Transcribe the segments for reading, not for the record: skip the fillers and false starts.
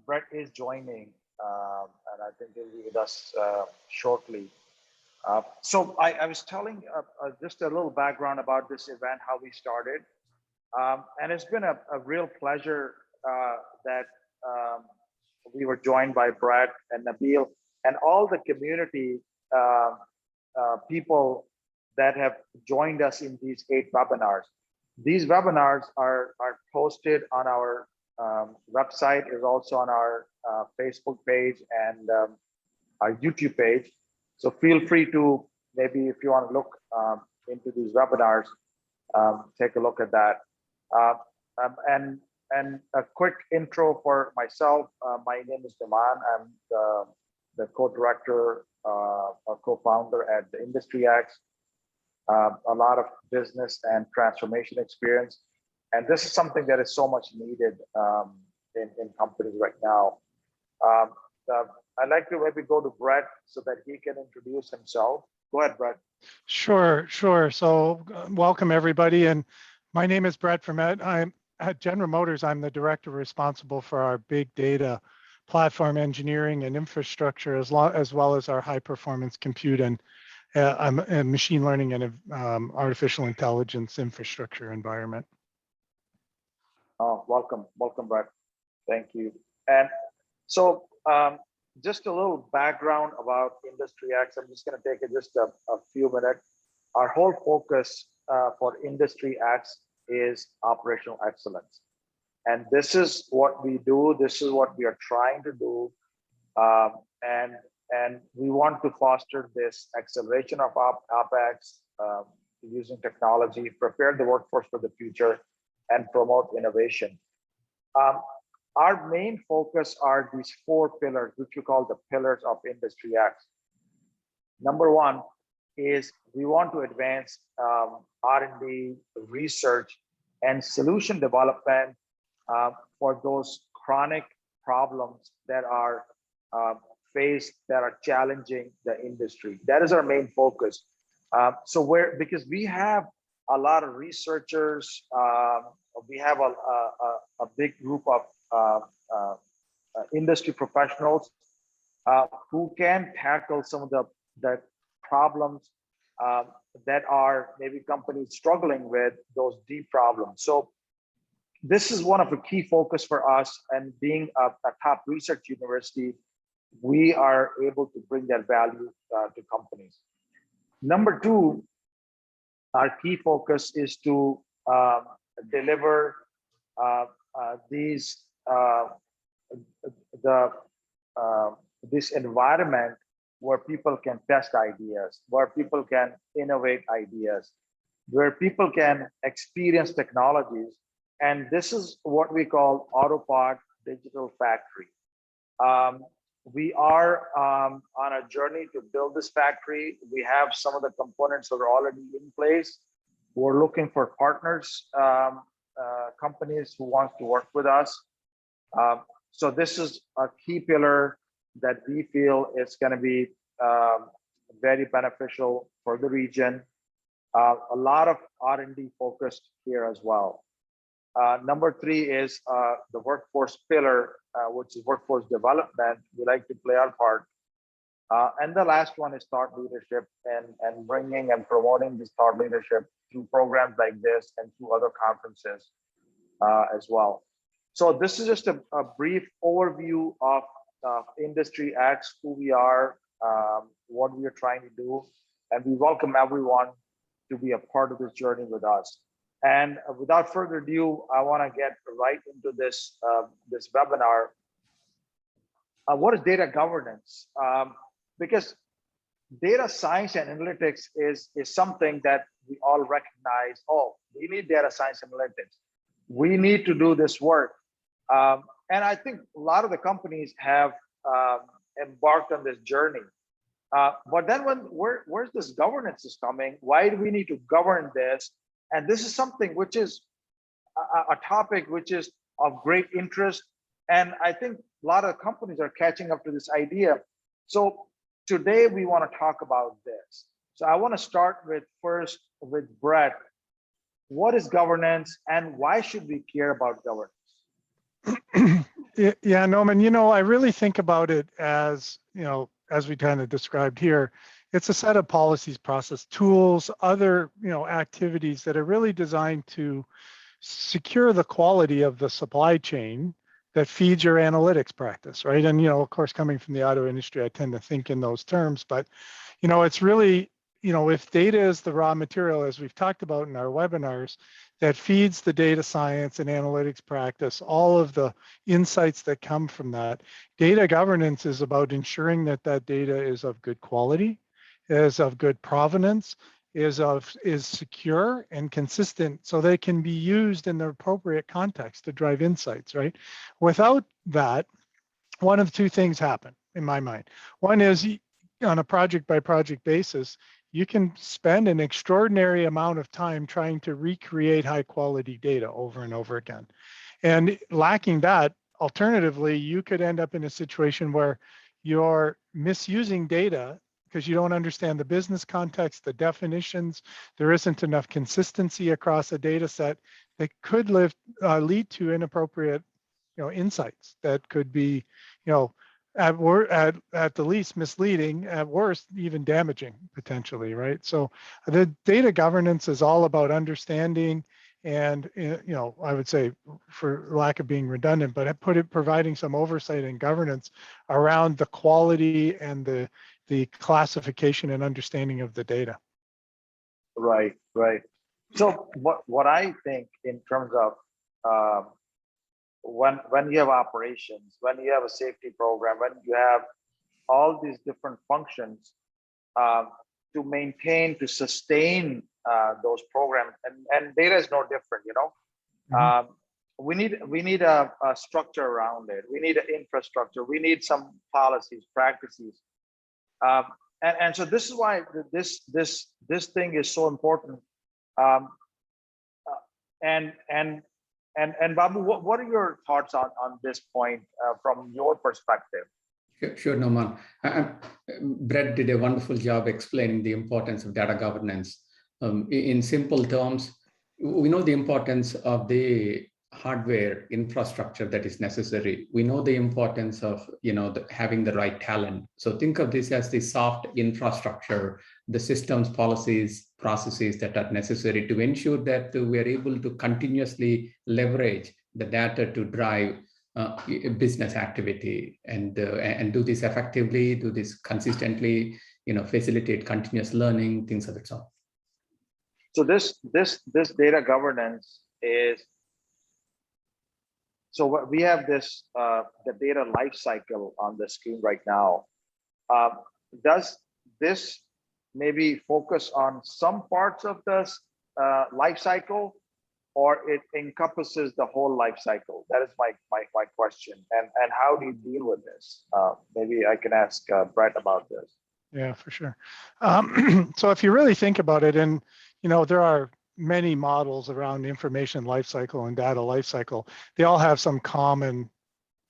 Brett is joining, and I think he'll be with us shortly. I was telling just a little background about this event, how we started. And it's been a real pleasure that we were joined by Brett and Nabil and all the community people that have joined us in these 8 webinars. These webinars are posted on our website, is also on our Facebook page and our YouTube page. So feel free to, maybe if you want to look into these webinars, take a look at that. And a quick intro for myself. My name is Naman. I'm the co-director or co-founder at the IndustryX. A lot of business and transformation experience. And this is something that is so much needed in companies right now. I'd like to maybe go to Brett so that he can introduce himself. Go ahead, Brett. Sure. So welcome everybody. And my name is Brett Vermette. I'm at General Motors. I'm the director responsible for our big data platform engineering and infrastructure, as well as our high performance compute and I'm a machine learning and artificial intelligence infrastructure environment. Oh, welcome, Brett. Thank you. And so just a little background about IndustryX. I'm just going to take it just a few minutes. Our whole focus for IndustryX is operational excellence. And this is what we do. This is what we are trying to do. And we want to foster this acceleration of OpEx using technology, prepare the workforce for the future, and promote innovation. Our main focus are these 4 pillars, which we call the pillars of IndustryX. Number 1 is we want to advance R&D, research, and solution development for those chronic problems that are faced, that are challenging the industry. That is our main focus. Because we have a lot of researchers, we have a big group of industry professionals who can tackle some of the problems that are maybe companies struggling with, those deep problems. So this is one of the key focus for us, and being a top research university, we are able to bring that value to companies. Number 2, our key focus is to deliver this environment where people can test ideas, where people can innovate ideas, where people can experience technologies. And this is what we call Autopod Digital Factory. We are on a journey to build this factory. We have some of the components that are already in place. We're looking for partners, companies who want to work with us. So this is a key pillar that we feel is going to be very beneficial for the region. A lot of R&D focused here as well. Number 3 is the workforce pillar, which is workforce development. We like to play our part. And the last one is thought leadership and bringing and promoting this thought leadership through programs like this and through other conferences as well. So this is just a brief overview of IndustryX, who we are, what we are trying to do, and we welcome everyone to be a part of this journey with us. And without further ado, I want to get right into this this webinar. What is data governance? Because data science and analytics is something that we all recognize. Oh, we need data science analytics. We need to do this work. And I think a lot of the companies have embarked on this journey. But then where's this governance is coming? Why do we need to govern this? And this is something which is a topic which is of great interest. And I think a lot of companies are catching up to this idea. So today we want to talk about this. So I want to start first with Brett. What is governance and why should we care about governance? Yeah, Norman, I really think about it as, as we kind of described here, it's a set of policies, process, tools, other, activities that are really designed to secure the quality of the supply chain that feeds your analytics practice, right? And, of course, coming from the auto industry, I tend to think in those terms, but, it's really, if data is the raw material, as we've talked about in our webinars, that feeds the data science and analytics practice, all of the insights that come from that. Data governance is about ensuring that that data is of good quality, is of good provenance, is secure and consistent so they can be used in the appropriate context to drive insights, right? Without that, one of two things happen in my mind. One is on a project by project basis, you can spend an extraordinary amount of time trying to recreate high quality data over and over again. And lacking that, alternatively, you could end up in a situation where you're misusing data because you don't understand the business context, the definitions. There isn't enough consistency across a data set that could lead to inappropriate insights that could be, at the least misleading, at worst even damaging potentially, right? So the data governance is all about understanding and, I would say, for lack of being redundant, but providing some oversight and governance around the quality and the classification and understanding of the data. Right, right. So what I think in terms of when you have operations, when you have a safety program, when you have all these different functions to maintain, to sustain those programs, and data is no different, Mhm. we need a structure around it. We need an infrastructure. We need some policies, practices, um, and so this is why this thing is so important. Um, and Babu, what are your thoughts on this point from your perspective? Sure, Norman. Brett did a wonderful job explaining the importance of data governance. In simple terms, we know the importance of the hardware infrastructure that is necessary. We know the importance of having the right talent. So think of this as the soft infrastructure, the systems, policies, processes that are necessary to ensure that we are able to continuously leverage the data to drive business activity and do this effectively, do this consistently, facilitate continuous learning, things of its own. So this data governance is, so we have this the data life cycle on the screen right now. Does this maybe focus on some parts of the life cycle, or it encompasses the whole life cycle? That is my question. And how do you deal with this? Maybe I can ask Brett about this. Yeah, for sure. So if you really think about it, and there are many models around information lifecycle and data lifecycle. They all have some common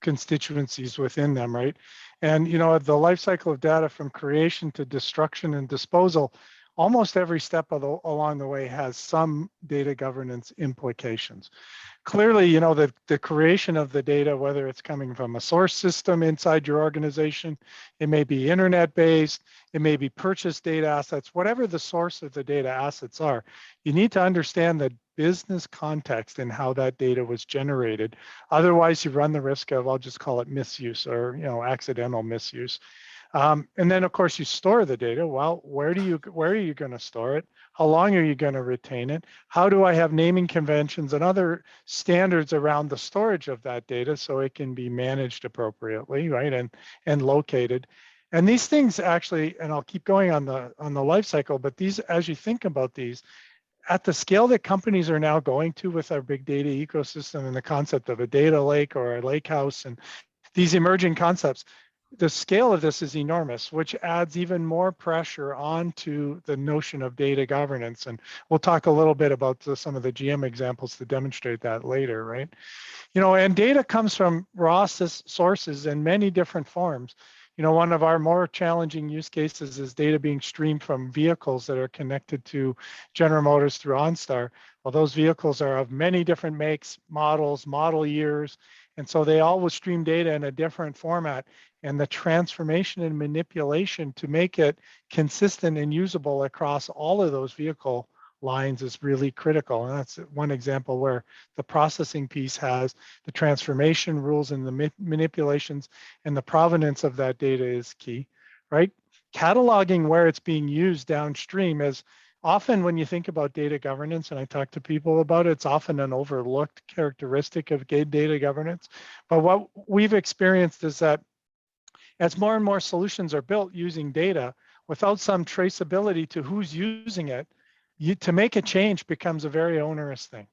constituencies within them, right? And the life cycle of data from creation to destruction and disposal, almost every step along the way has some data governance implications. Clearly, the creation of the data, whether it's coming from a source system inside your organization, it may be internet-based, it may be purchased data assets, whatever the source of the data assets are, you need to understand the business context and how that data was generated. Otherwise, you run the risk of, I'll just call it misuse or accidental misuse. And then, of course, you store the data. Well, where are you going to store it? How long are you going to retain it? How do I have naming conventions and other standards around the storage of that data so it can be managed appropriately, right? And located. And these things actually, and I'll keep going on the life cycle, but these, as you think about these, at the scale that companies are now going to with our big data ecosystem and the concept of a data lake or a lake house and these emerging concepts, the scale of this is enormous, which adds even more pressure onto the notion of data governance. And we'll talk a little bit about some of the GM examples to demonstrate that later, right? And data comes from raw sources in many different forms. One of our more challenging use cases is data being streamed from vehicles that are connected to General Motors through OnStar. Well, those vehicles are of many different makes, models, model years, And so they all will stream data in a different format, and the transformation and manipulation to make it consistent and usable across all of those vehicle lines is really critical. And that's one example where the processing piece has the transformation rules and the manipulations, and the provenance of that data is key, right? Cataloging where it's being used downstream is often, when you think about data governance, and I talk to people about it, it's often an overlooked characteristic of data governance. But what we've experienced is that as more and more solutions are built using data without some traceability to who's using it, to make a change becomes a very onerous thing,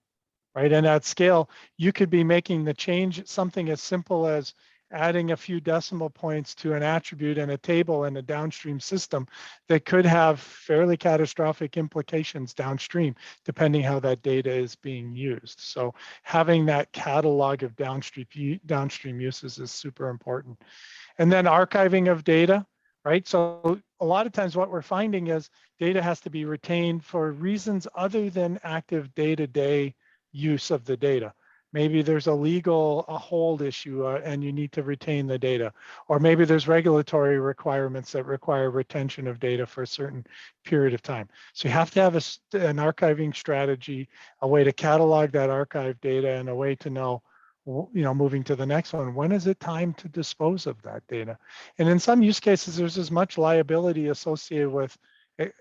right? And at scale, you could be making the change something as simple as adding a few decimal points to an attribute in a table in a downstream system that could have fairly catastrophic implications downstream, depending how that data is being used. So having that catalog of downstream uses is super important. And then archiving of data, right? So a lot of times what we're finding is data has to be retained for reasons other than active day-to-day use of the data. Maybe there's a hold issue and you need to retain the data. Or maybe there's regulatory requirements that require retention of data for a certain period of time. So you have to have an archiving strategy, a way to catalog that archive data, and a way to know, moving to the next one, when is it time to dispose of that data? And in some use cases, there's as much liability associated with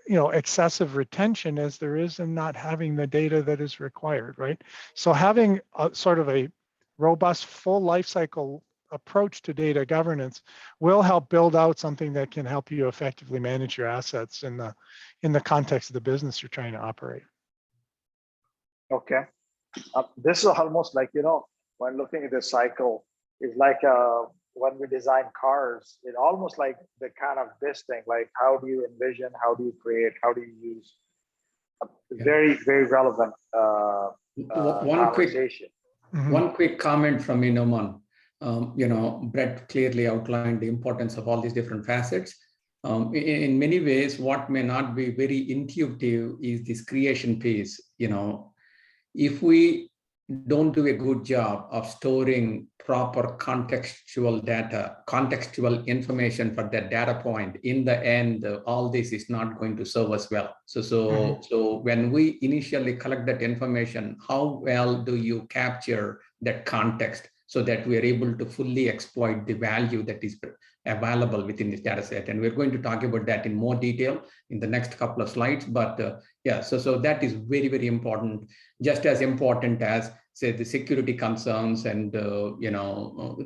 excessive retention as there is in not having the data that is required, right? So having a sort of a robust full lifecycle approach to data governance will help build out something that can help you effectively manage your assets in the context of the business you're trying to operate. Okay. This is almost like, when looking at this cycle, is like when we design cars, it almost like the kind of this thing, like how do you envision, how do you create, how do you use? Very, very relevant conversation. One quick comment from me, Noman. Brett clearly outlined the importance of all these different facets. In many ways, what may not be very intuitive is this creation piece. If we don't do a good job of storing proper contextual data, contextual information for that data point, in the end, all this is not going to serve us well. So when we initially collect that information, how well do you capture that context so that we are able to fully exploit the value that is available within this data set? And we're going to talk about that in more detail in the next couple of slides. But so that is very, very important, just as important as, say, the security concerns and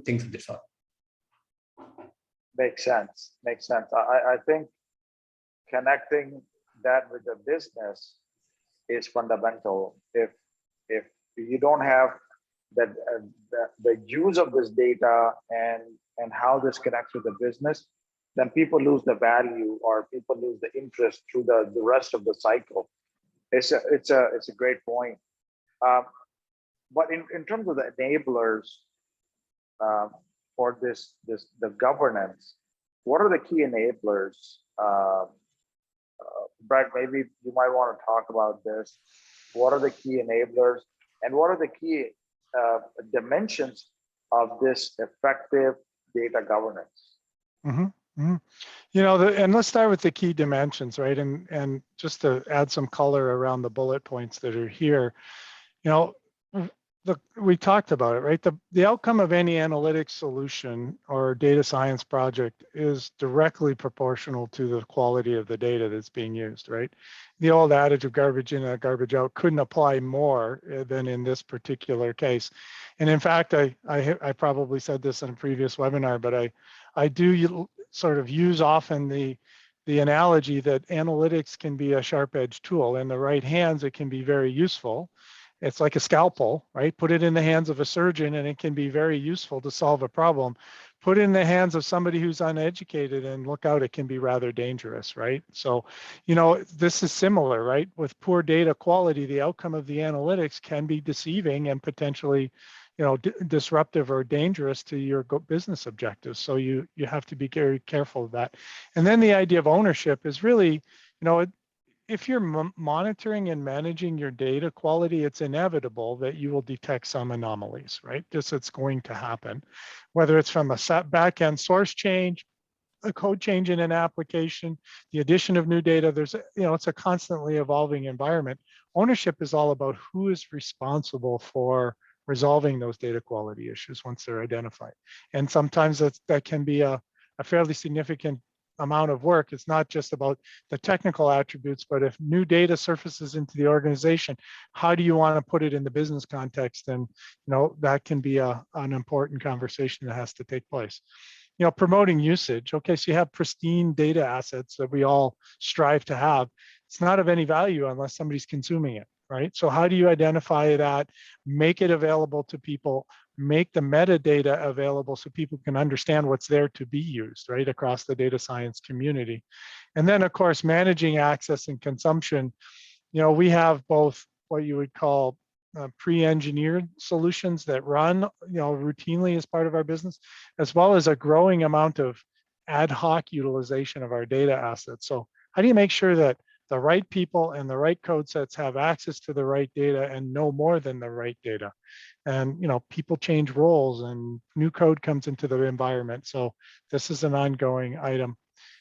things of this sort. Makes sense. I think connecting that with the business is fundamental. If you don't have that the use of this data and how this connects with the business, then people lose the value, or people lose the interest through the rest of the cycle. It's a great point. But in terms of the enablers for the governance, what are the key enablers? Brett, maybe you might want to talk about this. What are the key enablers, and what are the key dimensions of this effective data governance? And let's start with the key dimensions, right? And just to add some color around the bullet points that are here, we talked about it, right? The outcome of any analytics solution or data science project is directly proportional to the quality of the data that's being used, right? The old adage of garbage in and garbage out couldn't apply more than in this particular case. And in fact, I probably said this in a previous webinar, but I do sort of use often the analogy that analytics can be a sharp-edged tool. In the right hands, it can be very useful. It's like a scalpel, right? Put it in the hands of a surgeon and it can be very useful to solve a problem. Put it in the hands of somebody who's uneducated and look out, it can be rather dangerous, right? So, this is similar, right? With poor data quality, the outcome of the analytics can be deceiving and potentially, disruptive or dangerous to your business objectives. So you have to be very careful of that. And then the idea of ownership is really, if you're monitoring and managing your data quality, it's inevitable that you will detect some anomalies, right? Just it's going to happen, whether it's from a back-end source change, a code change in an application, the addition of new data. There's, it's a constantly evolving environment. Ownership is all about who is responsible for resolving those data quality issues once they're identified. And sometimes that can be a fairly significant amount of work. It's not just about the technical attributes, but if new data surfaces into the organization, how do you want to put it in the business context? And that can be an important conversation that has to take place. Promoting usage. Okay, so you have pristine data assets that we all strive to have. It's not of any value unless somebody's consuming it, right? So how do you identify that, make it available to people, make the metadata available so people can understand what's there to be used, right, across the data science community. And then, of course, managing access and consumption. We have both what you would call pre-engineered solutions that run, routinely as part of our business, as well as a growing amount of ad hoc utilization of our data assets. So how do you make sure that the right people and the right code sets have access to the right data and know more than the right data? And people change roles and new code comes into the environment. So this is an ongoing item.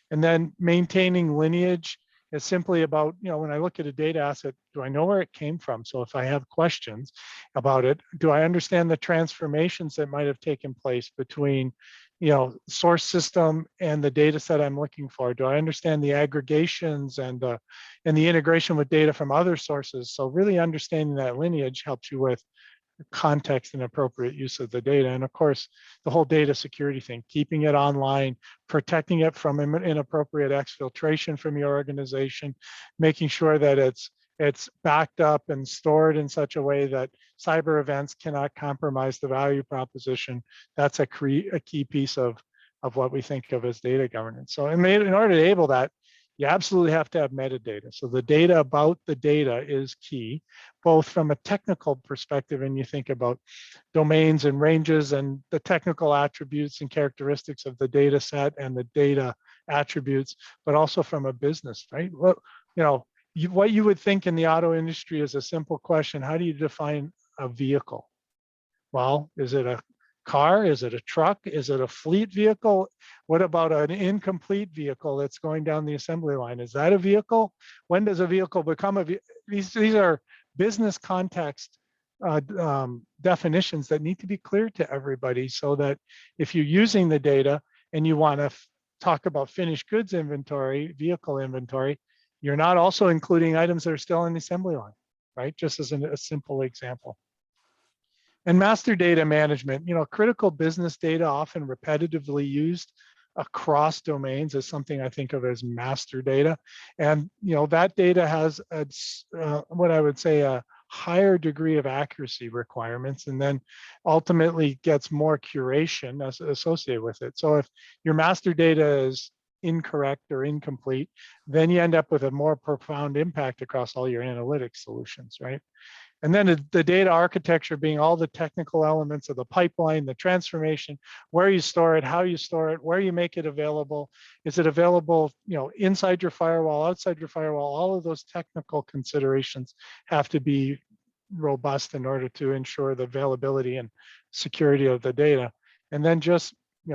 And then maintaining lineage is simply about, when I look at a data asset, do I know where it came from? So if I have questions about it, do I understand the transformations that might have taken place between, source system and the data set I'm looking for? Do I understand the aggregations and the integration with data from other sources? So really understanding that lineage helps you with context and appropriate use of the data. And of course, the whole data security thing, keeping it online, protecting it from inappropriate exfiltration from your organization, making sure that it's backed up and stored in such a way that cyber events cannot compromise the value proposition. That's a key piece of what we think of as data governance. So in order to enable that, you absolutely have to have metadata. So the data about the data is key, both from a technical perspective, and you think about domains and ranges and the technical attributes and characteristics of the data set and the data attributes, but also from a business, right? Well, what you would think in the auto industry is a simple question: how do you define a vehicle? Well, is it a car? Is it a truck? Is it a fleet vehicle? What about an incomplete vehicle that's going down the assembly line? Is that a vehicle? When does a vehicle become a vehicle? These are business context definitions that need to be clear to everybody, so that if you're using the data and you want to talk about finished goods inventory, vehicle inventory, you're not also including items that are still in the assembly line, right? Just as a simple example. And master data management, critical business data often repetitively used across domains is something I think of as master data. And that data has what I would say a higher degree of accuracy requirements, and then ultimately gets more curation associated with it. So if your master data is incorrect or incomplete, then you end up with a more profound impact across all your analytics solutions, right? And then the data architecture being all the technical elements of the pipeline, the transformation, where you store it, how you store it, where you make it available. Is it available, inside your firewall, outside your firewall? All of those technical considerations have to be robust in order to ensure the availability and security of the data. And then just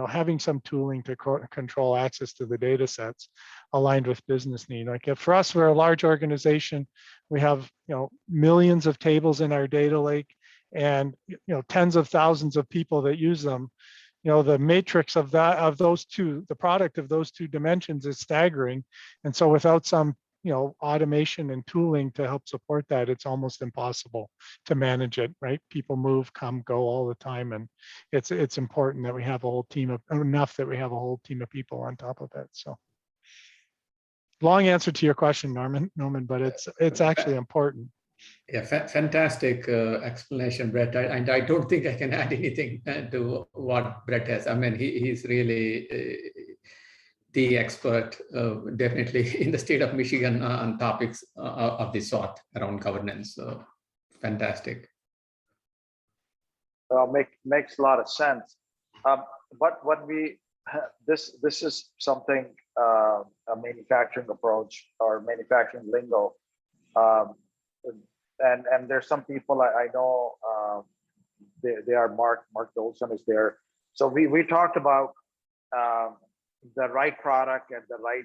having some tooling to control access to the data sets aligned with business need. Like for us, we're a large organization. We have millions of tables in our data lake, and tens of thousands of people that use them. The matrix of those two, the product of those two dimensions is staggering. And so without some automation and tooling to help support that, it's almost impossible to manage it, right? People move, come, go all the time. And it's important that we have a whole team of people on top of it. So long answer to your question, Norman, but it's actually important. Yeah, fantastic explanation, Brett. And I don't think I can add anything to what Brett has. I mean, he's really the expert, definitely in the state of Michigan on topics of this sort around governance. So fantastic. Makes a lot of sense. But when this is something a manufacturing approach or manufacturing lingo. Um, and there's some people I know, they are Mark Dolson is there. So we talked about um, the right product at the right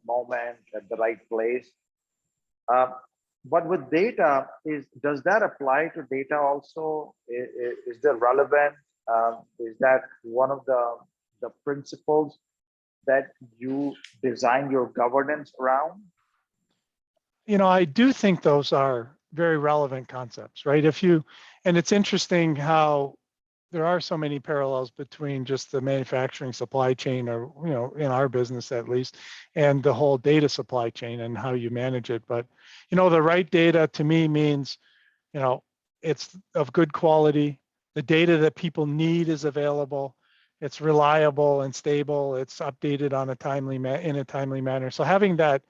moment at the right place. Um, but with data, does that apply to data also? Is there relevant? Is that one of the principles that you design your governance around? You know, I do think those are very relevant concepts, right? And it's interesting how there are so many parallels between just the manufacturing supply chain, or, you know, in our business at least, and the whole data supply chain and how you manage it. But, you know, the right data to me means, you know, it's of good quality. The data that people need is available. It's reliable and stable. It's updated on in a timely manner. So having that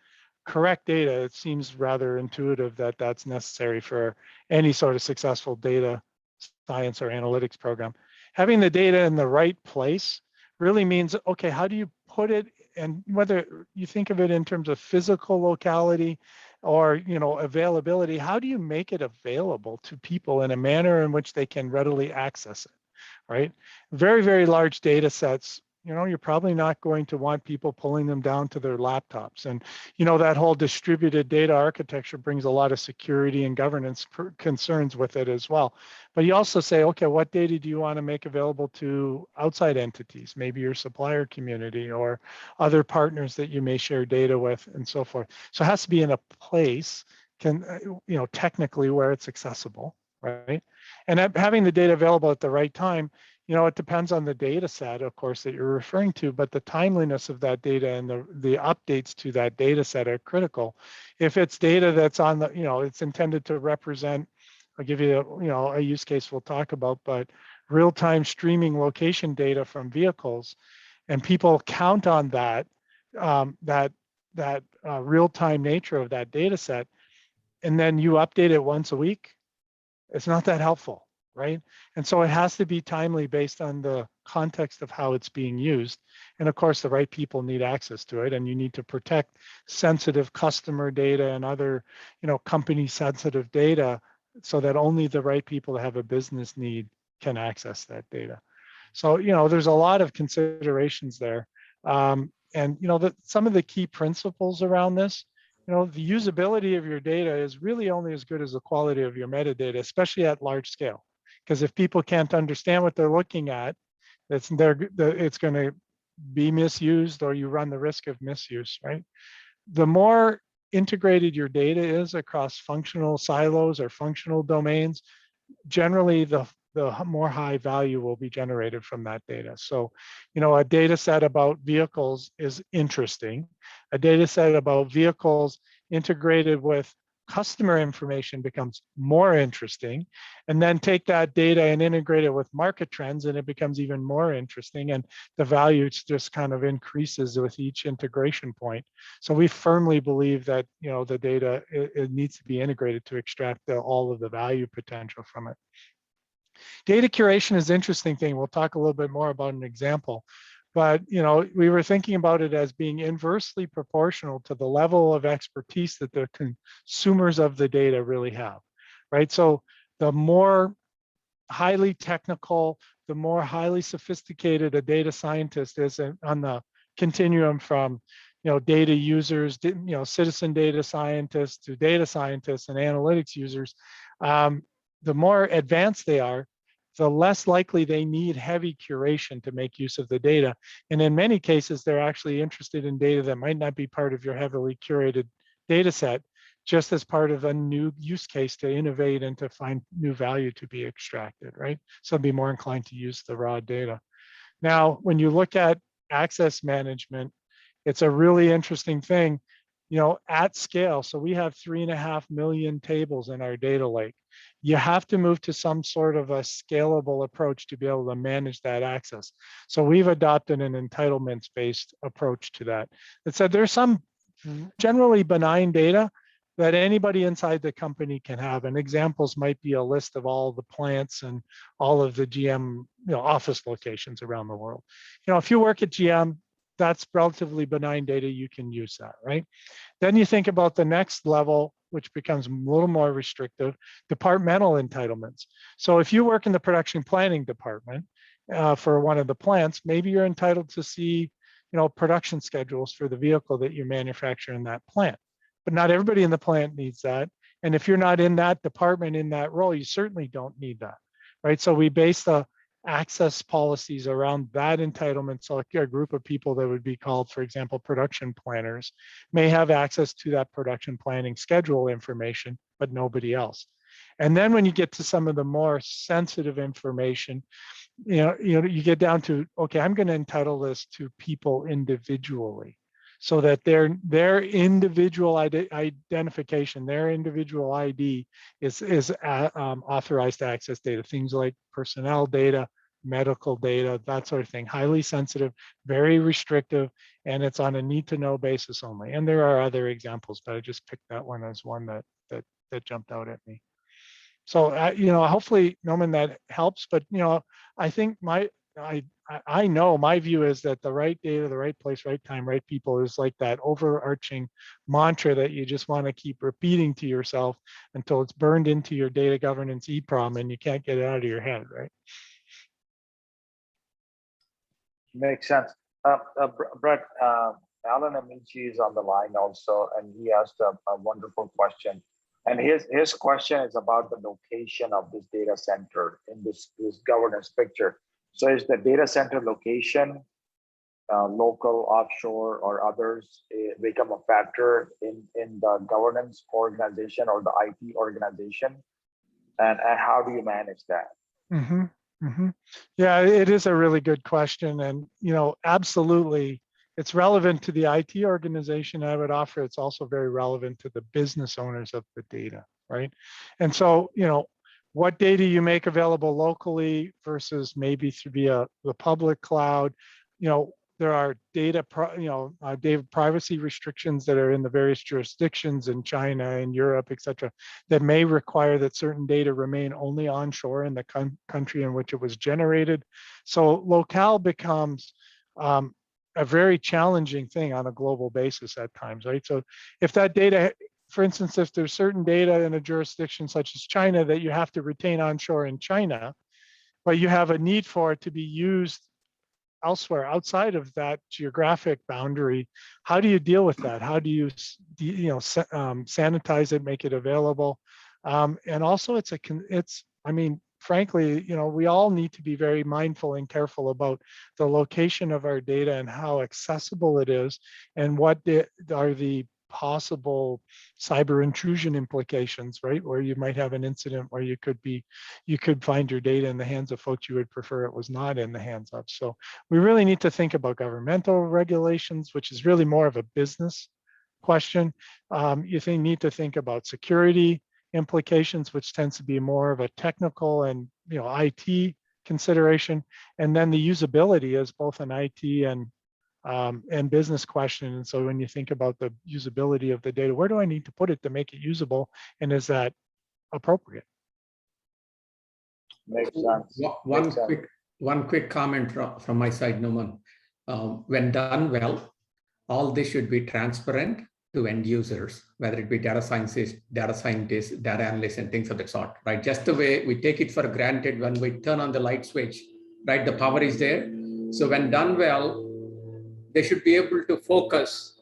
correct data, it seems rather intuitive that that's necessary for any sort of successful data science or analytics program. Having the data in the right place really means, okay, how do you put it, and whether you think of it in terms of physical locality or, you know, availability, how do you make it available to people in a manner in which they can readily access it, right? Very, very large data sets, you know, you're probably not going to want people pulling them down to their laptops. And, you know, that whole distributed data architecture brings a lot of security and governance concerns with it as well. But you also say, okay, what data do you want to make available to outside entities, maybe your supplier community or other partners that you may share data with and so forth. So it has to be in a place, you know, technically where it's accessible, right? And having the data available at the right time, you know, it depends on the data set, of course, that you're referring to, but the timeliness of that data and the updates to that data set are critical. If it's data that's on the, you know, it's intended to represent, I'll give you a, you know, a use case we'll talk about, but real-time streaming location data from vehicles, and people count on that, real-time nature of that data set, and then you update it once a week, it's not that helpful, right? And so it has to be timely based on the context of how it's being used. And of course, the right people need access to it, and you need to protect sensitive customer data and other, you know, company sensitive data so that only the right people that have a business need can access that data. So, you know, there's a lot of considerations there. And, you know, some of the key principles around this, you know, the usability of your data is really only as good as the quality of your metadata, especially at large scale. Because if people can't understand what they're looking at, it's going to be misused, or you run the risk of misuse, right? The more integrated your data is across functional silos or functional domains, generally the more high value will be generated from that data. So, you know, a data set about vehicles is interesting. A data set about vehicles integrated with customer information becomes more interesting. And then take that data and integrate it with market trends, and it becomes even more interesting. And the value just kind of increases with each integration point. So we firmly believe that, you know, the data, it needs to be integrated to extract all of the value potential from it. Data curation is an interesting thing. We'll talk a little bit more about an example, but, you know, we were thinking about it as being inversely proportional to the level of expertise that the consumers of the data really have, right? So the more highly technical, the more highly sophisticated a data scientist is on the continuum from, you know, data users, you know, citizen data scientists to data scientists and analytics users, the more advanced they are, the less likely they need heavy curation to make use of the data. And in many cases, they're actually interested in data that might not be part of your heavily curated data set, just as part of a new use case to innovate and to find new value to be extracted, right? So be more inclined to use the raw data. Now, when you look at access management, it's a really interesting thing, you know, at scale. So we have 3.5 million tables in our data lake. You have to move to some sort of a scalable approach to be able to manage that access. So we've adopted an entitlements-based approach to that. That said, there's some generally benign data that anybody inside the company can have. And examples might be a list of all the plants and all of the GM, you know, office locations around the world. You know, if you work at GM, that's relatively benign data, you can use that, right? Then you think about the next level, which becomes a little more restrictive, departmental entitlements. So if you work in the production planning department for one of the plants, maybe you're entitled to see, production schedules for the vehicle that you manufacture in that plant. But not everybody in the plant needs that. And if you're not in that department, in that role, you certainly don't need that, right? So we base the access policies around that entitlement. So a group of people that would be called, for example, production planners, may have access to that production planning schedule information, but nobody else. And then when you get to some of the more sensitive information, you get down to, okay, I'm going to entitle this to people individually, so that their individual identification, their individual ID is authorized to access data, things like personnel data, medical data, that sort of thing, highly sensitive, very restrictive, and it's on a need to know basis only. And there are other examples, but I just picked that one as one that jumped out at me. So, hopefully, Norman, that helps. But, I think I know my view is that the right data, the right place, right time, right people is like that overarching mantra that you just want to keep repeating to yourself until it's burned into your data governance EEPROM and you can't get it out of your head, right? Makes sense. Brett, Alan Amici is on the line also, and he asked a wonderful question. And his question is about the location of this data center in this governance picture. So is the data center location local, offshore, or others become a factor in the governance organization or the IT organization? And how do you manage that? Mm-hmm. Mm-hmm. Yeah, it is a really good question. And, absolutely, it's relevant to the IT organization. I would offer it's also very relevant to the business owners of the data, right? And so, what data you make available locally versus maybe via the public cloud, there are data privacy restrictions that are in the various jurisdictions in China and Europe, et cetera, that may require that certain data remain only onshore in the country in which it was generated. So locale becomes a very challenging thing on a global basis at times, right? So if that data, for instance, if there's certain data in a jurisdiction such as China that you have to retain onshore in China, but you have a need for it to be used elsewhere outside of that geographic boundary, how do you deal with that? How do you, sanitize it, make it available? And also frankly, we all need to be very mindful and careful about the location of our data and how accessible it is, and what are the possible cyber intrusion implications, right? Where you might have an incident where you could find your data in the hands of folks you would prefer it was not in the hands of. So we really need to think about governmental regulations, which is really more of a business question. You need to think about security implications, which tends to be more of a technical and IT consideration, and then the usability is both an IT and business question. And so when you think about the usability of the data, where do I need to put it to make it usable, and is that appropriate? Makes sense. One quick comment from my side, Numan. When done well, all this should be transparent to end users, whether it be data scientists, data analysts, and things of that sort, right? Just the way we take it for granted when we turn on the light switch, right? The power is there. So when done well, they should be able to focus.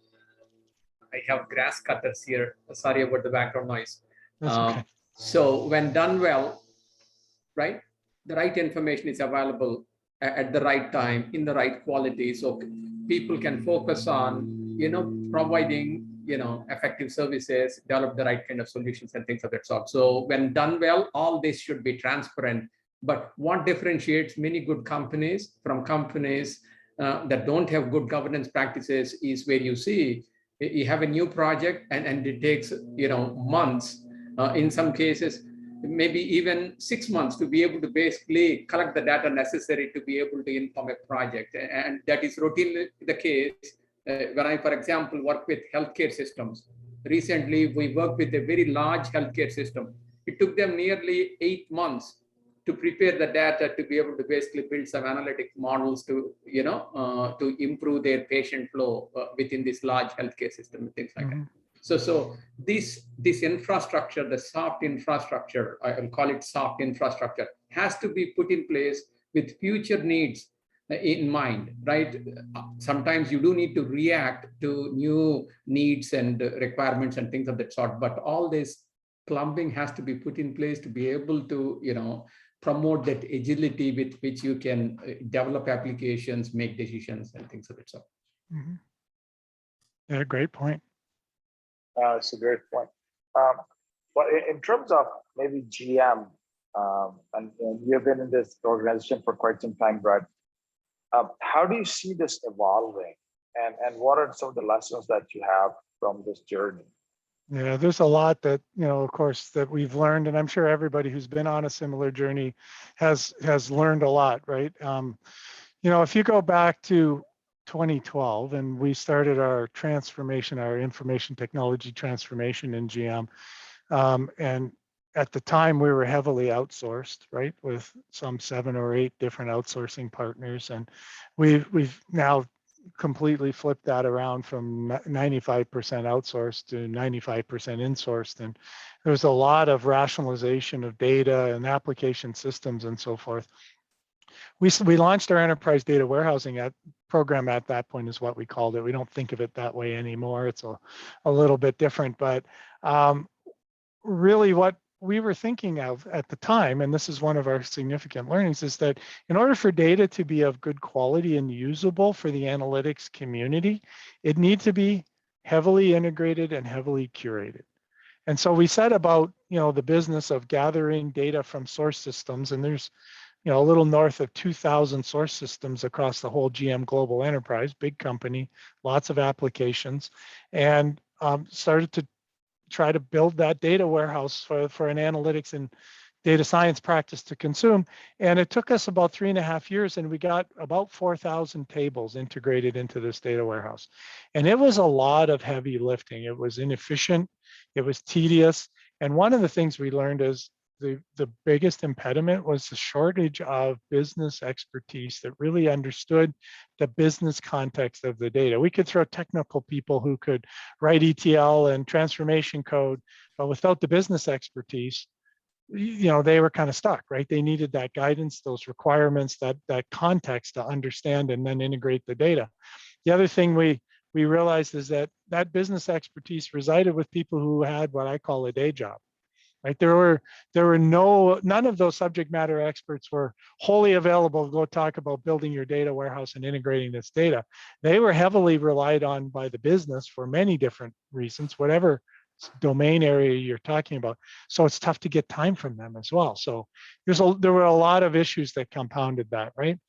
I have grass cutters here. Sorry about the background noise. That's okay. So when done well, right, the right information is available at the right time, in the right quality, so people can focus on, providing, effective services, develop the right kind of solutions and things of that sort. So when done well, all this should be transparent. But what differentiates many good companies from companies that don't have good governance practices is where you see you have a new project and it takes months, in some cases maybe even 6 months, to be able to basically collect the data necessary to be able to inform a project. And that is routinely the case when I, for example, work with healthcare systems. Recently we worked with a very large healthcare system. It took them nearly 8 months to prepare the data to be able to basically build some analytic models to, to improve their patient flow within this large healthcare system and things like that. So this infrastructure, the soft infrastructure, I will call it soft infrastructure, has to be put in place with future needs in mind, right? Sometimes you do need to react to new needs and requirements and things of that sort, but all this plumbing has to be put in place to be able to, promote that agility with which you can develop applications, make decisions, and things of that sort. Yeah, great point. It's a great point. But in terms of maybe GM, and you've been in this organization for quite some time, Brad. How do you see this evolving, and what are some of the lessons that you have from this journey? Yeah, there's a lot that, of course, that we've learned, and I'm sure everybody who's been on a similar journey has learned a lot, right? If you go back to 2012 and we started our transformation, our information technology transformation in GM, and at the time we were heavily outsourced, right, with some 7 or 8 different outsourcing partners, and we've now completely flipped that around from 95% outsourced to 95% insourced. And there was a lot of rationalization of data and application systems and so forth. We launched our enterprise data warehousing program at that point, is what we called it. We don't think of it that way anymore. It's a little bit different, but really what we were thinking of at the time, and this is one of our significant learnings, is that in order for data to be of good quality and usable for the analytics community, it needs to be heavily integrated and heavily curated. And so we set about, the business of gathering data from source systems, and there's, a little north of 2,000 source systems across the whole GM global enterprise, big company, lots of applications, and started to try to build that data warehouse for an analytics and data science practice to consume. And it took us about 3.5 years, and we got about 4,000 tables integrated into this data warehouse. And it was a lot of heavy lifting. It was inefficient, it was tedious. And one of the things we learned is the biggest impediment was the shortage of business expertise that really understood the business context of the data. We could throw technical people who could write ETL and transformation code, but without the business expertise, they were kind of stuck, right? They needed that guidance, those requirements, that context to understand and then integrate the data. The other thing we realized is that business expertise resided with people who had what I call a day job. Right, there were none of those subject matter experts were wholly available to go talk about building your data warehouse and integrating this data. They were heavily relied on by the business for many different reasons, whatever domain area you're talking about. So it's tough to get time from them as well. So there were a lot of issues that compounded that, right?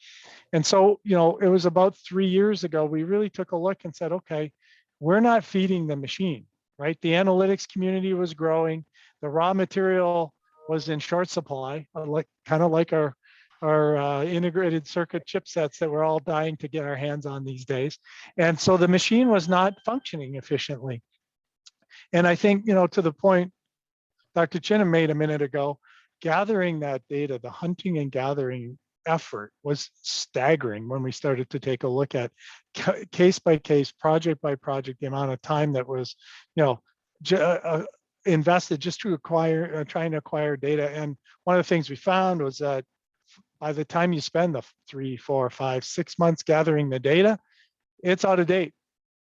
And so, it was about 3 years ago, we really took a look and said, okay, we're not feeding the machine, right? The analytics community was growing. The raw material was in short supply, kind of like our integrated circuit chipsets that we're all dying to get our hands on these days. And so the machine was not functioning efficiently. And I think, to the point Dr. Chinna made a minute ago, gathering that data, the hunting and gathering effort was staggering when we started to take a look at case by case, project by project, the amount of time that was, invested just to trying to acquire data. And one of the things we found was that by the time you spend the 3, 4, 5, 6 months gathering the data, it's out of date.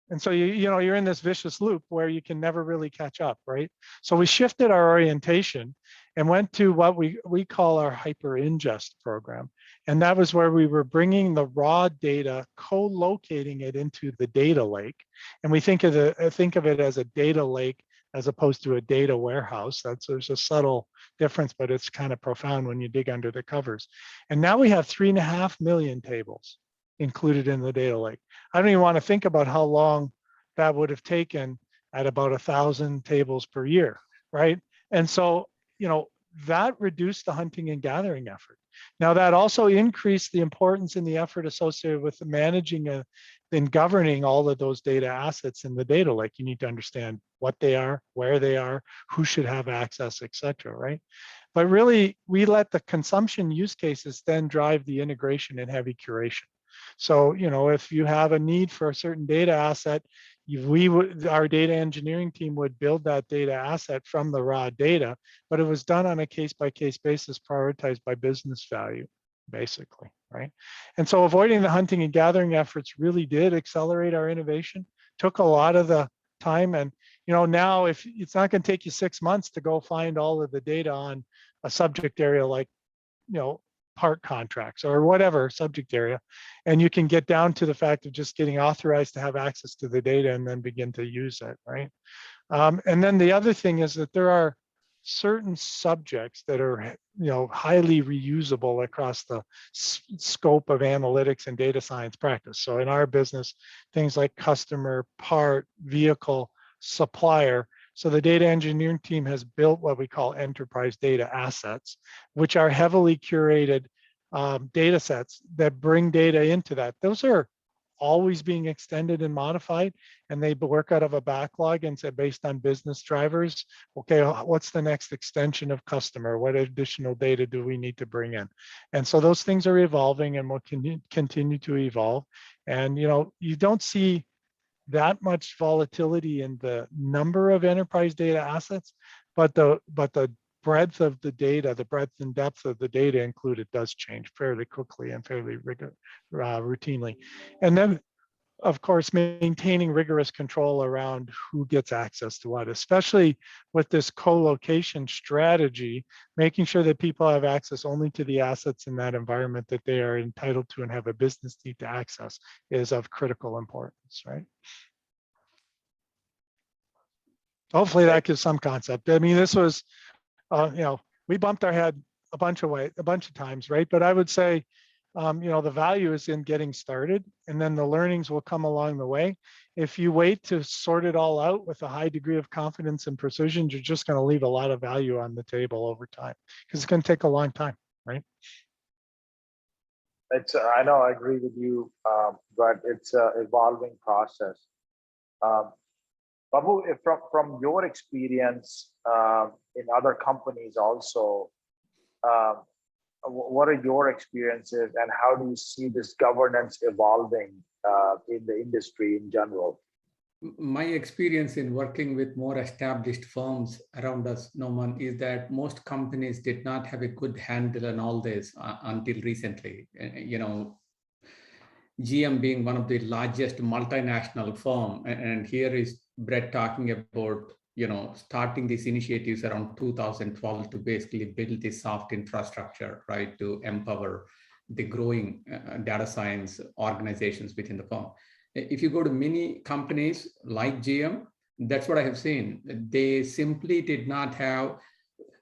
And so you're in this vicious loop where you can never really catch up, right? So we shifted our orientation and went to what we call our hyper ingest program. And that was where we were bringing the raw data, co-locating it into the data lake. And we think of it as a data lake as opposed to a data warehouse. There's a subtle difference, but it's kind of profound when you dig under the covers. And now we have 3.5 million tables included in the data lake. I don't even want to think about how long that would have taken at about 1,000 tables per year, right? And so, that reduced the hunting and gathering effort. Now that also increased the importance and the effort associated with managing and governing all of those data assets in the data lake. You need to understand what they are, where they are, who should have access, et cetera, right? But really, we let the consumption use cases then drive the integration and heavy curation. So, if you have a need for a certain data asset, our data engineering team would build that data asset from the raw data, but it was done on a case-by-case basis, prioritized by business value, basically, right? And so avoiding the hunting and gathering efforts really did accelerate our innovation, took a lot of the time. And now if it's not going to take you 6 months to go find all of the data on a subject area like part contracts or whatever subject area, and you can get down to the fact of just getting authorized to have access to the data and then begin to use it, right? And then the other thing is that there are certain subjects that are highly reusable across the scope of analytics and data science practice. So in our business, things like customer, part, vehicle, supplier. So the data engineering team has built what we call enterprise data assets, which are heavily curated data sets that bring data into that. Those are always being extended and modified, and they work out of a backlog and say, based on business drivers, okay, what's the next extension of customer? What additional data do we need to bring in? And so those things are evolving and will continue to evolve. And you don't see that much volatility in the number of enterprise data assets, but the breadth of the data, the breadth and depth of the data included does change fairly quickly and fairly routinely. And then, of course, maintaining rigorous control around who gets access to what, especially with this co-location strategy, making sure that people have access only to the assets in that environment that they are entitled to and have a business need to access is of critical importance, right? Hopefully that gives some concept. I mean, this was, we bumped our head a bunch of times, right? But I would say, the value is in getting started, and then the learnings will come along the way. If you wait to sort it all out with a high degree of confidence and precision, you're just going to leave a lot of value on the table over time, because it's going to take a long time, right? I know I agree with you, but it's an evolving process. Babu, from your experience in other companies also, what are your experiences and how do you see this governance evolving in the industry in general? My experience in working with more established firms around us, Norman, is that most companies did not have a good handle on all this until recently. GM being one of the largest multinational firm, and here is Brett talking about starting these initiatives around 2012 to basically build this soft infrastructure, right, to empower the growing data science organizations within the firm. If you go to many companies like GM, that's what I have seen. They simply did not have,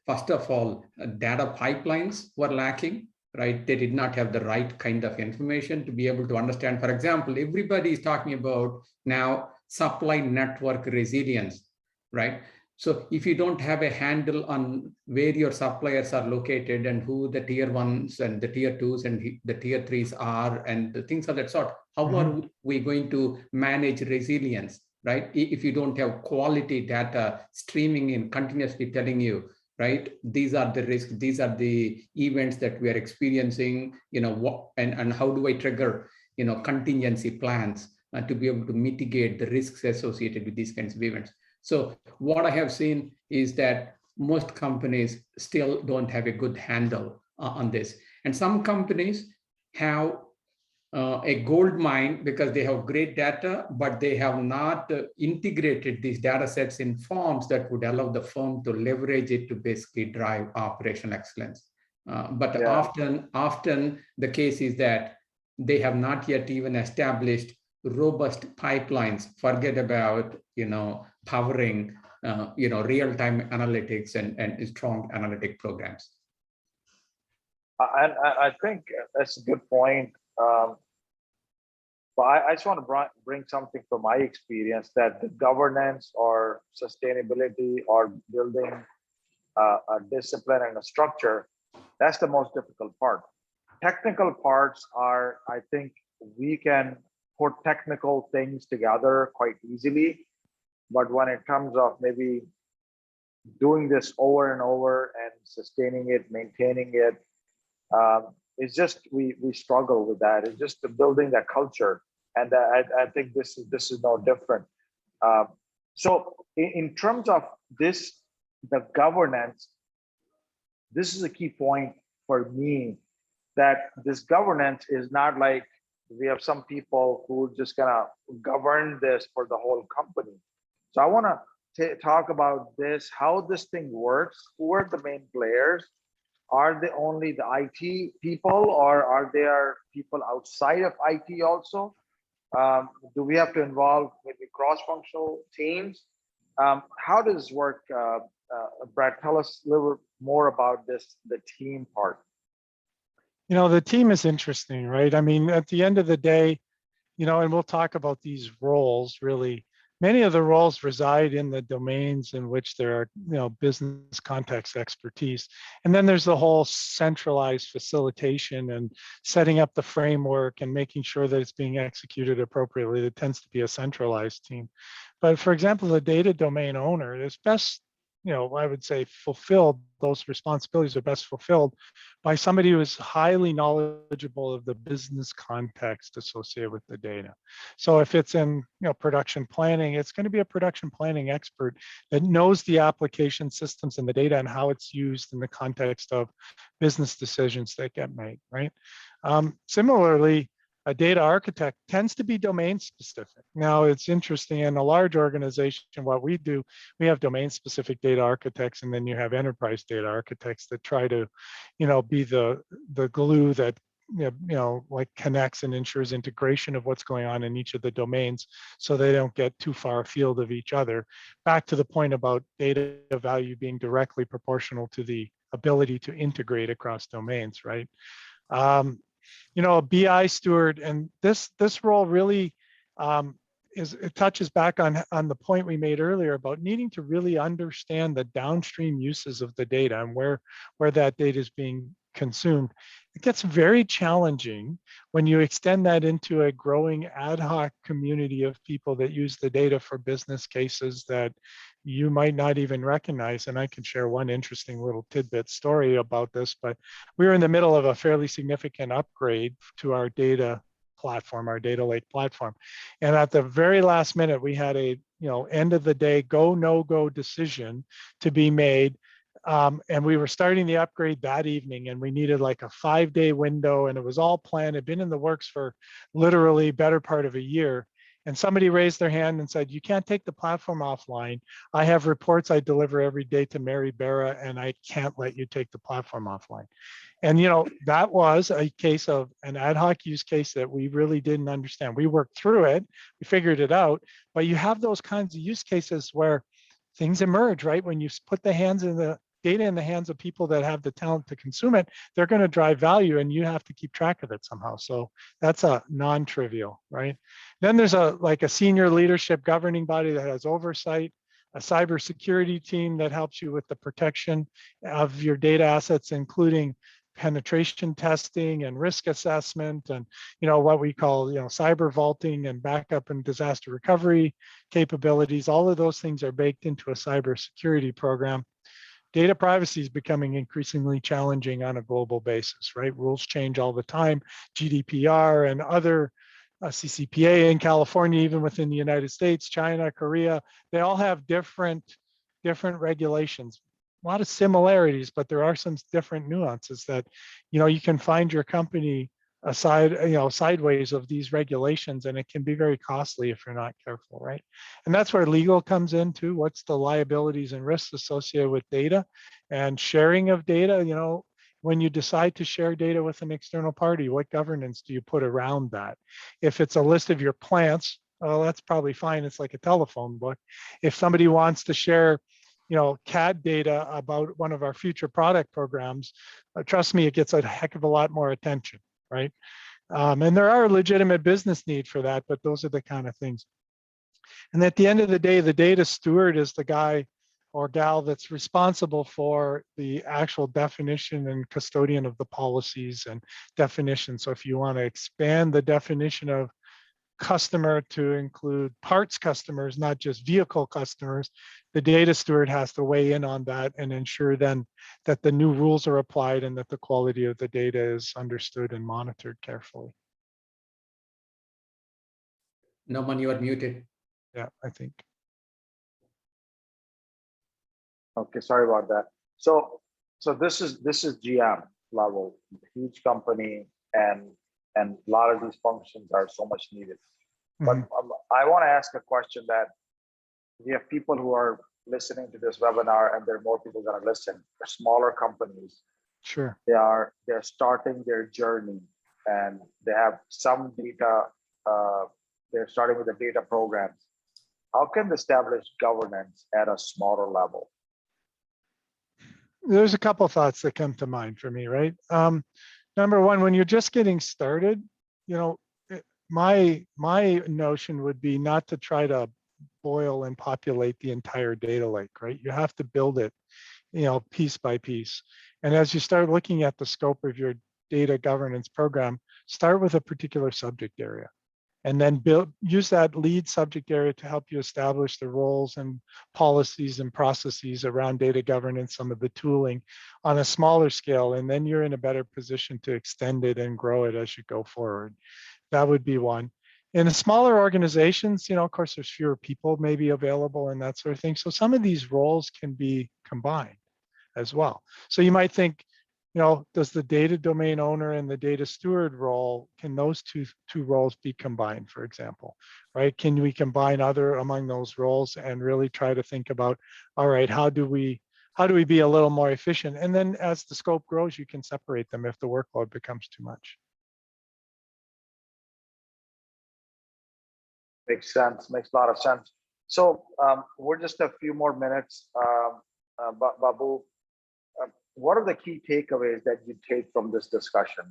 first of all, data pipelines were lacking, right? They did not have the right kind of information to be able to understand. For example, everybody is talking about now supply network resilience, right? So if you don't have a handle on where your suppliers are located and who the tier ones and the tier twos and the tier threes are and the things of that sort, how are we going to manage resilience, right? If you don't have quality data streaming in, continuously telling you, right, these are the risks, these are the events that we are experiencing, and how do I trigger, contingency plans to be able to mitigate the risks associated with these kinds of events. So what I have seen is that most companies still don't have a good handle on this. And some companies have a gold mine because they have great data, but they have not integrated these data sets in forms that would allow the firm to leverage it to basically drive operational excellence. But often the case is that they have not yet even established robust pipelines. Forget about powering real-time analytics and strong analytic programs. And I think that's a good point. But I just want to bring something from my experience, that the governance or sustainability or building a discipline and a structure, that's the most difficult part. Technical parts are, I think we can put technical things together quite easily. But when it comes of maybe doing this over and over and sustaining it, maintaining it. It's just we struggle with that. It's just building that culture, and I think this is no different. Um, so in terms of this, the governance, this is a key point for me, that this governance is not like we have some people who are just gonna govern this for the whole company. So I want to talk about this, how this thing works, who are the main players, are they only the IT people, or are there people outside of IT also? Do we have to involve maybe cross-functional teams? How does this work? Brad, tell us a little more about this, the team part. The team is interesting, right? I mean, at the end of the day, and we'll talk about these roles really. Many of the roles reside in the domains in which there are, business context expertise. And then there's the whole centralized facilitation and setting up the framework and making sure that it's being executed appropriately. That tends to be a centralized team. But for example, the data domain owner is best, I would say fulfilled, those responsibilities are best fulfilled by somebody who is highly knowledgeable of the business context associated with the data. So if it's in production planning, it's going to be a production planning expert that knows the application systems and the data and how it's used in the context of business decisions that get made, right? Similarly, a data architect tends to be domain specific. Now it's interesting, in a large organization, what we do, we have domain specific data architects, and then you have enterprise data architects that try to, be the glue that like connects and ensures integration of what's going on in each of the domains, so they don't get too far afield of each other. Back to the point about data value being directly proportional to the ability to integrate across domains, right? A BI steward, and this role really it touches back on the point we made earlier about needing to really understand the downstream uses of the data and where that data is being consumed. It gets very challenging when you extend that into a growing ad hoc community of people that use the data for business cases that you might not even recognize. And I can share one interesting little tidbit story about this, but we were in the middle of a fairly significant upgrade to our data platform, our data lake platform. And at the very last minute, we had a end of the day go, no go decision to be made. And we were starting the upgrade that evening, and we needed like a 5-day window, and it was all planned. It had been in the works for literally better part of a year. And somebody raised their hand and said, "You can't take the platform offline. I have reports I deliver every day to Mary Barra, and I can't let you take the platform offline." And that was a case of an ad hoc use case that we really didn't understand. We worked through it, we figured it out, but you have those kinds of use cases where things emerge, right? When you put the data in the hands of people that have the talent to consume it, they're going to drive value, and you have to keep track of it somehow. So that's a non-trivial, right? Then there's a senior leadership governing body that has oversight, a cybersecurity team that helps you with the protection of your data assets, including penetration testing and risk assessment, and what we call cyber vaulting and backup and disaster recovery capabilities. All of those things are baked into a cybersecurity program. Data privacy is becoming increasingly challenging on a global basis, right? Rules change all the time. GDPR and other CCPA in California, even within the United States, China, Korea, they all have different regulations. A lot of similarities, but there are some different nuances that you can find your company sideways of these regulations, and it can be very costly if you're not careful, right? And that's where legal comes in too. What's the liabilities and risks associated with data and sharing of data? When you decide to share data with an external party, what governance do you put around that? If it's a list of your plants, well, that's probably fine. It's like a telephone book. If somebody wants to share CAD data about one of our future product programs, trust me, it gets a heck of a lot more attention, right? And there are legitimate business need for that, but those are the kind of things. And at the end of the day, the data steward is the guy or gal that's responsible for the actual definition and custodian of the policies and definitions. So if you want to expand the definition of customer to include parts customers, not just vehicle customers, the data steward has to weigh in on that and ensure then that the new rules are applied and that the quality of the data is understood and monitored carefully. Norman, you are muted. Yeah, I think. Okay, sorry about that. So this is GM level, huge company, and a lot of these functions are so much needed. But I want to ask a question that we have people who are listening to this webinar, and there are more people going to listen. The smaller companies, Sure. they're starting their journey, and they have some data. They're starting with the data programs. How can they establish governance at a smaller level? There's a couple of thoughts that come to mind for me, right? Number one, when you're just getting started, you know, my notion would be not to try to boil and populate the entire data lake, right? You have to build it, you know, piece by piece. And as you start looking at the scope of your data governance program, start with a particular subject area, and then use that lead subject area to help you establish the roles and policies and processes around data governance, some of the tooling on a smaller scale, and then you're in a better position to extend it and grow it as you go forward. That would be one. In the smaller organizations, you know, of course, there's fewer people maybe available and that sort of thing. So some of these roles can be combined as well. So you might think, you know, does the data domain owner and the data steward role, can those two roles be combined, for example, right? Can we combine other among those roles and really try to think about, all right, how do we be a little more efficient? And then as the scope grows, you can separate them if the workload becomes too much. Makes sense, makes a lot of sense. So we're just a few more minutes, Babu. What are the key takeaways that you take from this discussion?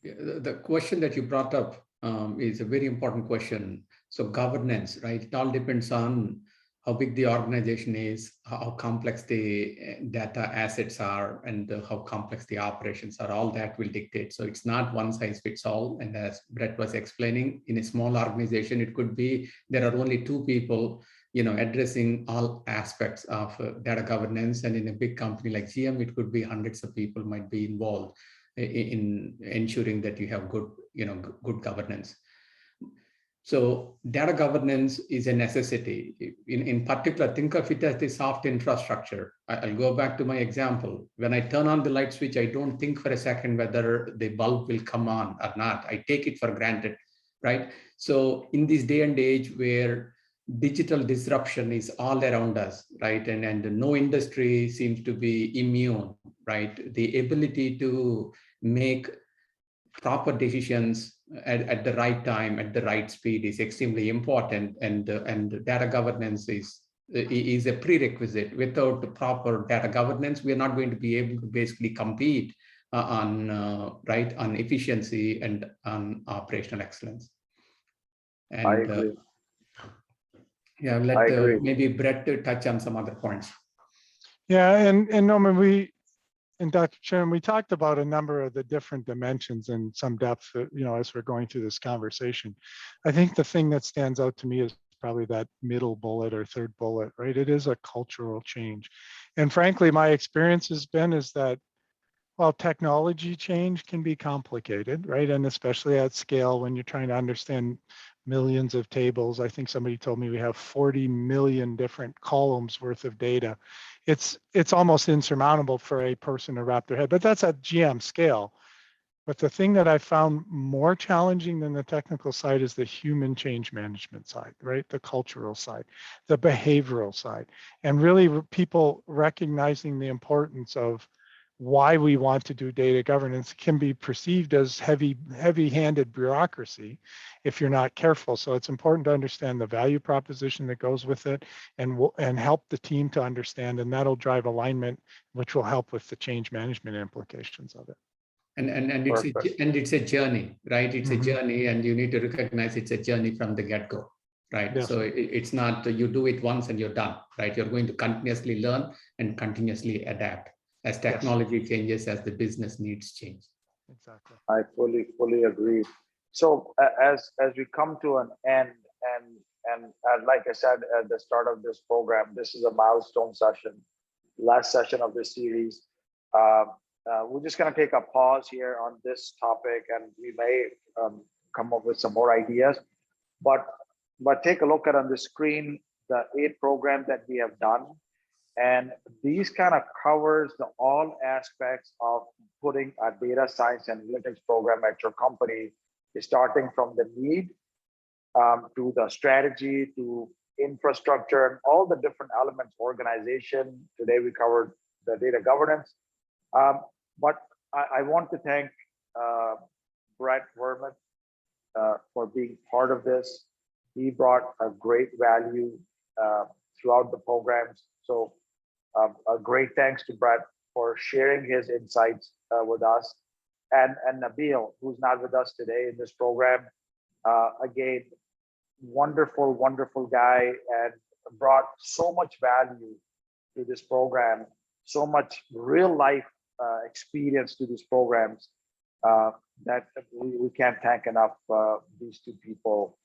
Yeah, the question that you brought up is a very important question. So governance, right? It all depends on how big the organization is, how complex the data assets are, and how complex the operations are. All that will dictate. So it's not one size fits all. And as Brett was explaining, in a small organization, it could be there are only two people, you know, addressing all aspects of data governance. And in a big company like GM, it could be hundreds of people might be involved in ensuring that you have good, you know, good governance. So data governance is a necessity. In particular, think of it as the soft infrastructure. I'll go back to my example. When I turn on the light switch, I don't think for a second whether the bulb will come on or not. I take it for granted, right? So in this day and age where digital disruption is all around us, right? And no industry seems to be immune, right? The ability to make proper decisions at the right time, at the right speed is extremely important. And data governance is a prerequisite. Without the proper data governance, we are not going to be able to basically compete on efficiency and on operational excellence. And I agree. Yeah, I agree. maybe Brett to touch on some other points. Yeah, and Norman, and Dr. Chairman, we talked about a number of the different dimensions in some depth, you know, as we're going through this conversation. I think the thing that stands out to me is probably that middle bullet or third bullet, right? It is a cultural change. And frankly, my experience has been is that while technology change can be complicated, right? And especially at scale when you're trying to understand millions of tables. I think somebody told me we have 40 million different columns worth of data. It's almost insurmountable for a person to wrap their head, but that's at GM scale. But the thing that I found more challenging than the technical side is the human change management side, right? The cultural side, the behavioral side, and really people recognizing the importance of why we want to do data governance can be perceived as heavy-handed bureaucracy if you're not careful. So it's important to understand the value proposition that goes with it and help the team to understand, and that'll drive alignment, which will help with the change management implications of it. And it's a journey, right? It's a journey, and you need to recognize it's a journey from the get-go, right? Yes. So it's not you do it once and you're done, right? You're going to continuously learn and continuously adapt as technology changes, as the business needs change. Exactly. I fully agree. So as we come to an end, and like I said at the start of this program, this is a milestone session, last session of this series. We're just going to take a pause here on this topic, and we may come up with some more ideas. But take a look at on the screen the 8 programs that we have done, and these kind of covers all aspects of putting a data science and analytics program at your company, starting from the need to the strategy to infrastructure and all the different elements, organization. Today we covered the data governance. But I want to thank Brett Verman for being part of this. He brought a great value throughout the programs. So a great thanks to Brett for sharing his insights with us. And Nabil, who's not with us today in this program. Again, wonderful, wonderful guy, and brought so much value to this program, so much real life experience to these programs that we can't thank enough these 2 people.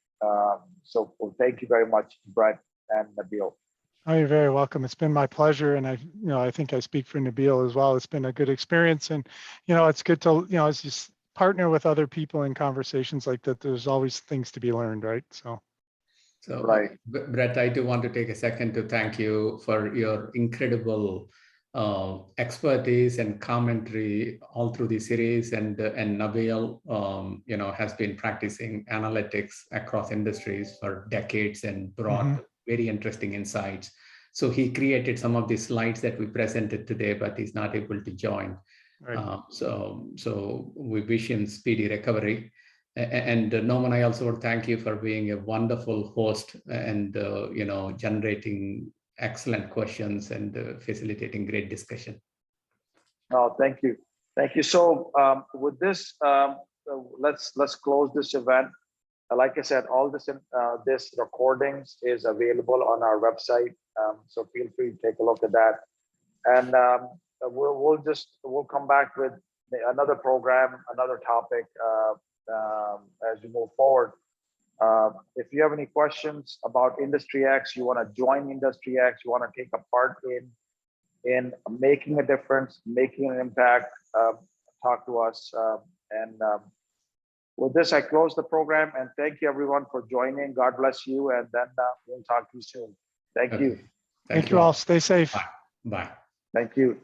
So thank you very much, Brett and Nabil. Oh, you're very welcome. It's been my pleasure, and I think I speak for Nabil as well. It's been a good experience, and it's good to as you partner with other people in conversations like that. There's always things to be learned, right? So right, Brett, I do want to take a second to thank you for your incredible expertise and commentary all through the series, and Nabil, has been practicing analytics across industries for decades and brought very interesting insights. So he created some of the slides that we presented today, but he's not able to join. Right. So we wish him speedy recovery. And Norman, I also would thank you for being a wonderful host and generating excellent questions and facilitating great discussion. Oh, thank you. So with this, let's close this event. Like I said, all this recordings is available on our website, so feel free to take a look at that. And we'll come back with another program, another topic as we move forward. If you have any questions about IndustryX, you want to join IndustryX, you want to take a part in making a difference, making an impact, talk to us. With this, I close the program, and thank you everyone for joining. God bless you, and then we'll talk to you soon. Thank you. Thank you all. Stay safe. Bye. Thank you.